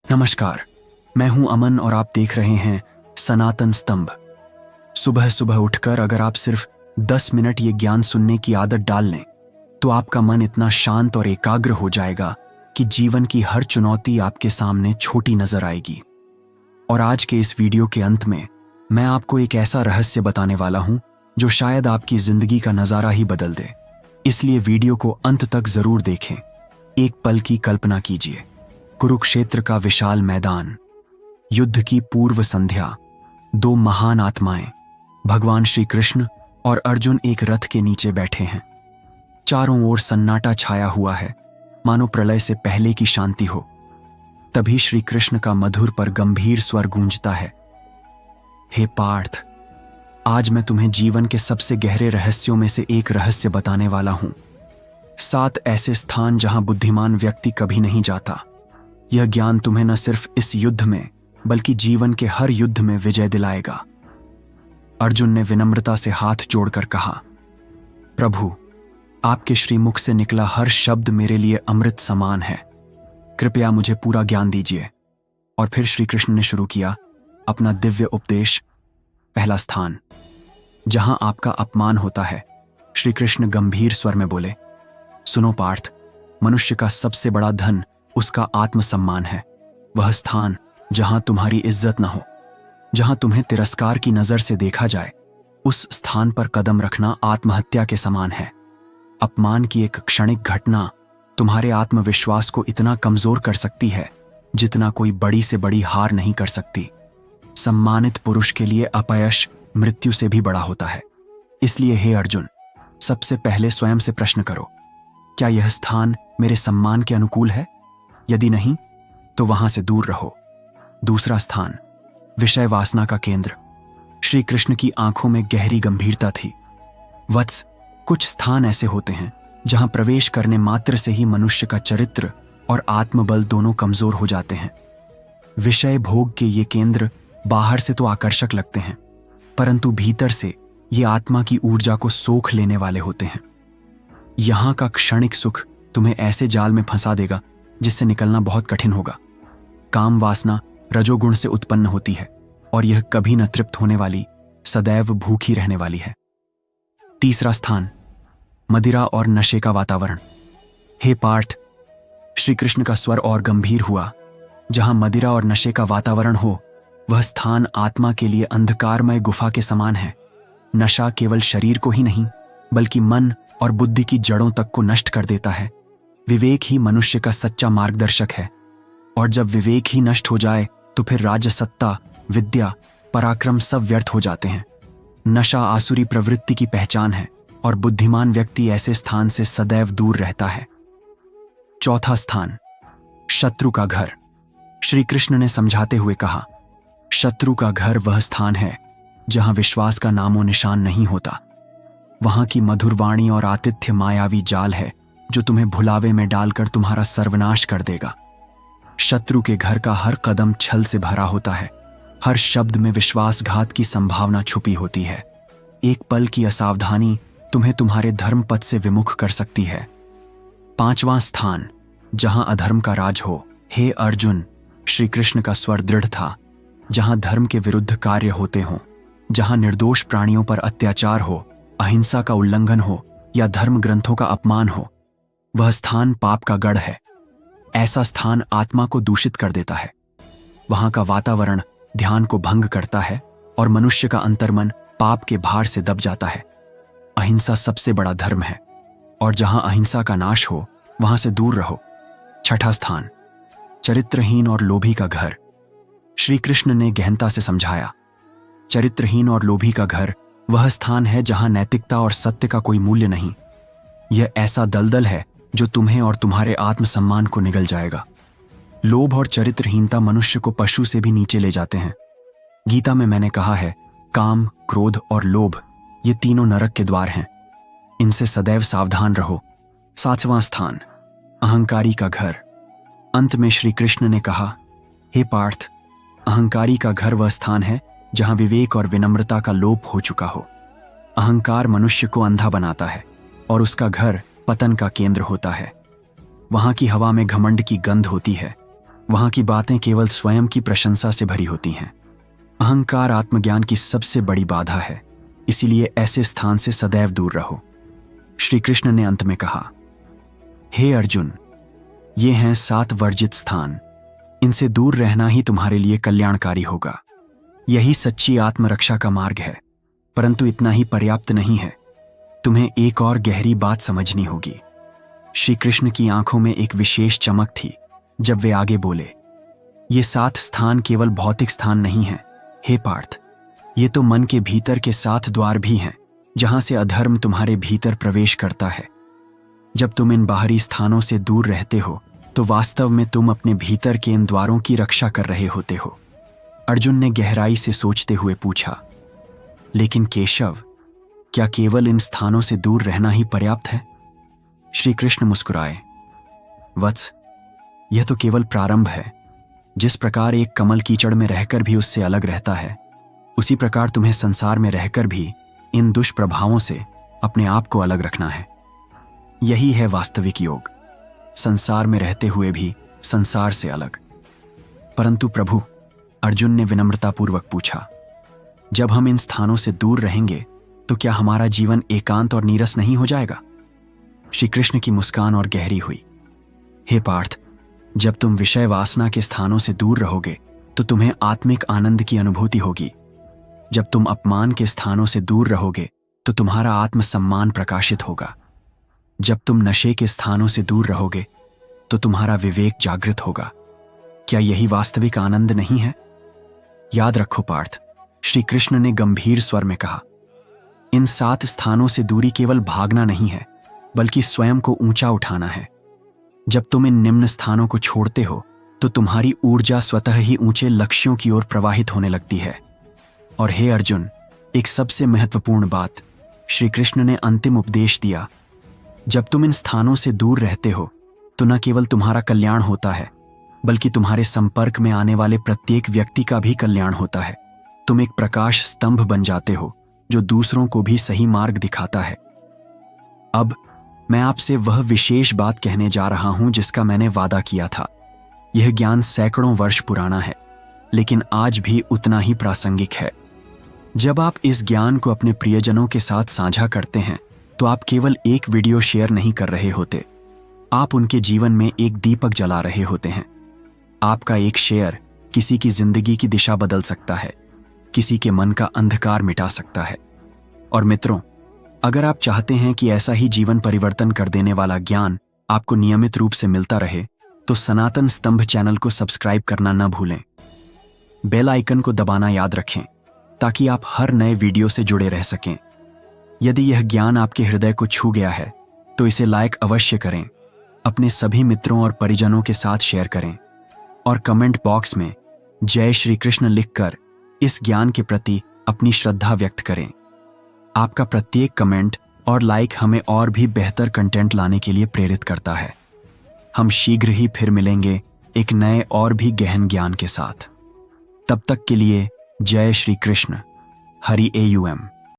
नमस्कार, मैं हूं अमन और आप देख रहे हैं सनातन स्तंभ। सुबह सुबह उठकर अगर आप सिर्फ 10 मिनट ये ज्ञान सुनने की आदत डाल लें तो आपका मन इतना शांत और एकाग्र हो जाएगा कि जीवन की हर चुनौती आपके सामने छोटी नजर आएगी। और आज के इस वीडियो के अंत में मैं आपको एक ऐसा रहस्य बताने वाला हूं जो शायद आपकी जिंदगी का नजारा ही बदल दे। इसलिए वीडियो को अंत तक जरूर देखें। एक पल की कल्पना कीजिए, कुरुक्षेत्र का विशाल मैदान, युद्ध की पूर्व संध्या, दो महान आत्माएं भगवान श्री कृष्ण और अर्जुन एक रथ के नीचे बैठे हैं। चारों ओर सन्नाटा छाया हुआ है, मानो प्रलय से पहले की शांति हो। तभी श्री कृष्ण का मधुर पर गंभीर स्वर गूंजता है, हे पार्थ, आज मैं तुम्हें जीवन के सबसे गहरे रहस्यों में से एक रहस्य बताने वाला हूं। 7 ऐसे स्थान जहां बुद्धिमान व्यक्ति कभी नहीं जाता। यह ज्ञान तुम्हें न सिर्फ इस युद्ध में बल्कि जीवन के हर युद्ध में विजय दिलाएगा। अर्जुन ने विनम्रता से हाथ जोड़कर कहा, प्रभु, आपके श्रीमुख से निकला हर शब्द मेरे लिए अमृत समान है। कृपया मुझे पूरा ज्ञान दीजिए। और फिर श्री कृष्ण ने शुरू किया अपना दिव्य उपदेश। पहला स्थान, जहां आपका अपमान होता है। श्री कृष्ण गंभीर स्वर में बोले, सुनो पार्थ, मनुष्य का सबसे बड़ा धन उसका आत्मसम्मान है। वह स्थान जहां तुम्हारी इज्जत न हो, जहां तुम्हें तिरस्कार की नजर से देखा जाए, उस स्थान पर कदम रखना आत्महत्या के समान है। अपमान की एक क्षणिक घटना तुम्हारे आत्मविश्वास को इतना कमजोर कर सकती है जितना कोई बड़ी से बड़ी हार नहीं कर सकती। सम्मानित पुरुष के लिए अपयश मृत्यु से भी बड़ा होता है। इसलिए हे अर्जुन, सबसे पहले स्वयं से प्रश्न करो, क्या यह स्थान मेरे सम्मान के अनुकूल है? यदि नहीं तो वहां से दूर रहो। दूसरा स्थान, विषय वासना का केंद्र। श्री कृष्ण की आंखों में गहरी गंभीरता थी। वत्स, कुछ स्थान ऐसे होते हैं जहां प्रवेश करने मात्र से ही मनुष्य का चरित्र और आत्मबल दोनों कमजोर हो जाते हैं। विषय भोग के ये केंद्र बाहर से तो आकर्षक लगते हैं, परंतु भीतर से ये आत्मा की ऊर्जा को सोख लेने वाले होते हैं। यहां का क्षणिक सुख तुम्हें ऐसे जाल में फंसा देगा जिससे निकलना बहुत कठिन होगा। काम वासना रजोगुण से उत्पन्न होती है और यह कभी न तृप्त होने वाली, सदैव भूखी रहने वाली है। तीसरा स्थान, मदिरा और नशे का वातावरण। हे पार्थ, श्री कृष्ण का स्वर और गंभीर हुआ। जहां मदिरा और नशे का वातावरण हो, वह स्थान आत्मा के लिए अंधकारमय गुफा के समान है। नशा केवल शरीर को ही नहीं बल्कि मन और बुद्धि की जड़ों तक को नष्ट कर देता है। विवेक ही मनुष्य का सच्चा मार्गदर्शक है, और जब विवेक ही नष्ट हो जाए तो फिर राजसत्ता, विद्या, पराक्रम सब व्यर्थ हो जाते हैं। नशा आसुरी प्रवृत्ति की पहचान है और बुद्धिमान व्यक्ति ऐसे स्थान से सदैव दूर रहता है। चौथा स्थान, शत्रु का घर। श्री कृष्ण ने समझाते हुए कहा, शत्रु का घर वह स्थान है जहां विश्वास का नामो निशान नहीं होता। वहां की मधुर वाणी और आतिथ्य मायावी जाल है जो तुम्हें भुलावे में डालकर तुम्हारा सर्वनाश कर देगा। शत्रु के घर का हर कदम छल से भरा होता है, हर शब्द में विश्वासघात की संभावना छुपी होती है। एक पल की असावधानी तुम्हें तुम्हारे धर्म पथ से विमुख कर सकती है। पांचवां स्थान, जहां अधर्म का राज हो। हे अर्जुन, श्री कृष्ण का स्वर दृढ़ था। जहां धर्म के विरुद्ध कार्य होते हों, जहां निर्दोष प्राणियों पर अत्याचार हो, अहिंसा का उल्लंघन हो या धर्म ग्रंथों का अपमान हो, वह स्थान पाप का गढ़ है। ऐसा स्थान आत्मा को दूषित कर देता है। वहां का वातावरण ध्यान को भंग करता है और मनुष्य का अंतर्मन पाप के भार से दब जाता है। अहिंसा सबसे बड़ा धर्म है, और जहां अहिंसा का नाश हो वहां से दूर रहो। छठा स्थान, चरित्रहीन और लोभी का घर। श्री कृष्ण ने गहनता से समझाया, चरित्रहीन और लोभी का घर वह स्थान है जहां नैतिकता और सत्य का कोई मूल्य नहीं। यह ऐसा दलदल है जो तुम्हें और तुम्हारे आत्मसम्मान को निगल जाएगा। लोभ और चरित्रहीनता मनुष्य को पशु से भी नीचे ले जाते हैं। गीता में मैंने कहा है, काम, क्रोध और लोभ ये तीनों नरक के द्वार हैं। इनसे सदैव सावधान रहो। सातवां स्थान, अहंकारी का घर। अंत में श्री कृष्ण ने कहा, हे पार्थ, अहंकारी का घर वह स्थान है जहां विवेक और विनम्रता का लोप हो चुका हो। अहंकार मनुष्य को अंधा बनाता है और उसका घर पतन का केंद्र होता है। वहां की हवा में घमंड की गंध होती है। वहां की बातें केवल स्वयं की प्रशंसा से भरी होती हैं। अहंकार आत्मज्ञान की सबसे बड़ी बाधा है, इसीलिए ऐसे स्थान से सदैव दूर रहो। श्री कृष्ण ने अंत में कहा, हे अर्जुन, ये हैं 7 वर्जित स्थान, इनसे दूर रहना ही तुम्हारे लिए कल्याणकारी होगा। यही सच्ची आत्मरक्षा का मार्ग है। परंतु इतना ही पर्याप्त नहीं है, तुम्हें एक और गहरी बात समझनी होगी। श्री कृष्ण की आंखों में एक विशेष चमक थी जब वे आगे बोले, ये 7 स्थान केवल भौतिक स्थान नहीं हैं, हे पार्थ, ये तो मन के भीतर के 7 द्वार भी हैं, जहां से अधर्म तुम्हारे भीतर प्रवेश करता है। जब तुम इन बाहरी स्थानों से दूर रहते हो तो वास्तव में तुम अपने भीतर के इन द्वारों की रक्षा कर रहे होते हो। अर्जुन ने गहराई से सोचते हुए पूछा, लेकिन केशव, क्या केवल इन स्थानों से दूर रहना ही पर्याप्त है? श्री कृष्ण मुस्कुराए, वत्स, यह तो केवल प्रारंभ है। जिस प्रकार एक कमल कीचड़ में रहकर भी उससे अलग रहता है, उसी प्रकार तुम्हें संसार में रहकर भी इन दुष्प्रभावों से अपने आप को अलग रखना है। यही है वास्तविक योग, संसार में रहते हुए भी संसार से अलग। परंतु प्रभु, अर्जुन ने विनम्रतापूर्वक पूछा, जब हम इन स्थानों से दूर रहेंगे तो क्या हमारा जीवन एकांत और नीरस नहीं हो जाएगा? श्री कृष्ण की मुस्कान और गहरी हुई। हे पार्थ, जब तुम विषय वासना के स्थानों से दूर रहोगे तो तुम्हें आत्मिक आनंद की अनुभूति होगी। जब तुम अपमान के स्थानों से दूर रहोगे तो तुम्हारा आत्मसम्मान प्रकाशित होगा। जब तुम नशे के स्थानों से दूर रहोगे तो तुम्हारा विवेक जागृत होगा। क्या यही वास्तविक आनंद नहीं है? याद रखो पार्थ, श्री कृष्ण ने गंभीर स्वर में कहा, इन 7 स्थानों से दूरी केवल भागना नहीं है, बल्कि स्वयं को ऊंचा उठाना है। जब तुम इन निम्न स्थानों को छोड़ते हो तो तुम्हारी ऊर्जा स्वतः ही ऊंचे लक्ष्यों की ओर प्रवाहित होने लगती है। और हे अर्जुन, एक सबसे महत्वपूर्ण बात, श्री कृष्ण ने अंतिम उपदेश दिया, जब तुम इन स्थानों से दूर रहते हो तो न केवल तुम्हारा कल्याण होता है, बल्कि तुम्हारे संपर्क में आने वाले प्रत्येक व्यक्ति का भी कल्याण होता है। तुम एक प्रकाश स्तंभ बन जाते हो जो दूसरों को भी सही मार्ग दिखाता है। अब मैं आपसे वह विशेष बात कहने जा रहा हूं जिसका मैंने वादा किया था। यह ज्ञान सैकड़ों वर्ष पुराना है, लेकिन आज भी उतना ही प्रासंगिक है। जब आप इस ज्ञान को अपने प्रियजनों के साथ साझा करते हैं तो आप केवल एक वीडियो शेयर नहीं कर रहे होते, आप उनके जीवन में एक दीपक जला रहे होते हैं। आपका एक शेयर किसी की जिंदगी की दिशा बदल सकता है, किसी के मन का अंधकार मिटा सकता है। और मित्रों, अगर आप चाहते हैं कि ऐसा ही जीवन परिवर्तन कर देने वाला ज्ञान आपको नियमित रूप से मिलता रहे, तो सनातन स्तंभ चैनल को सब्सक्राइब करना न भूलें। बेल आइकन को दबाना याद रखें ताकि आप हर नए वीडियो से जुड़े रह सकें। यदि यह ज्ञान आपके हृदय को छू गया है तो इसे लाइक अवश्य करें, अपने सभी मित्रों और परिजनों के साथ शेयर करें और कमेंट बॉक्स में जय श्री कृष्ण लिखकर इस ज्ञान के प्रति अपनी श्रद्धा व्यक्त करें। आपका प्रत्येक कमेंट और लाइक हमें और भी बेहतर कंटेंट लाने के लिए प्रेरित करता है। हम शीघ्र ही फिर मिलेंगे एक नए और भी गहन ज्ञान के साथ। तब तक के लिए जय श्री कृष्ण। हरि AUM।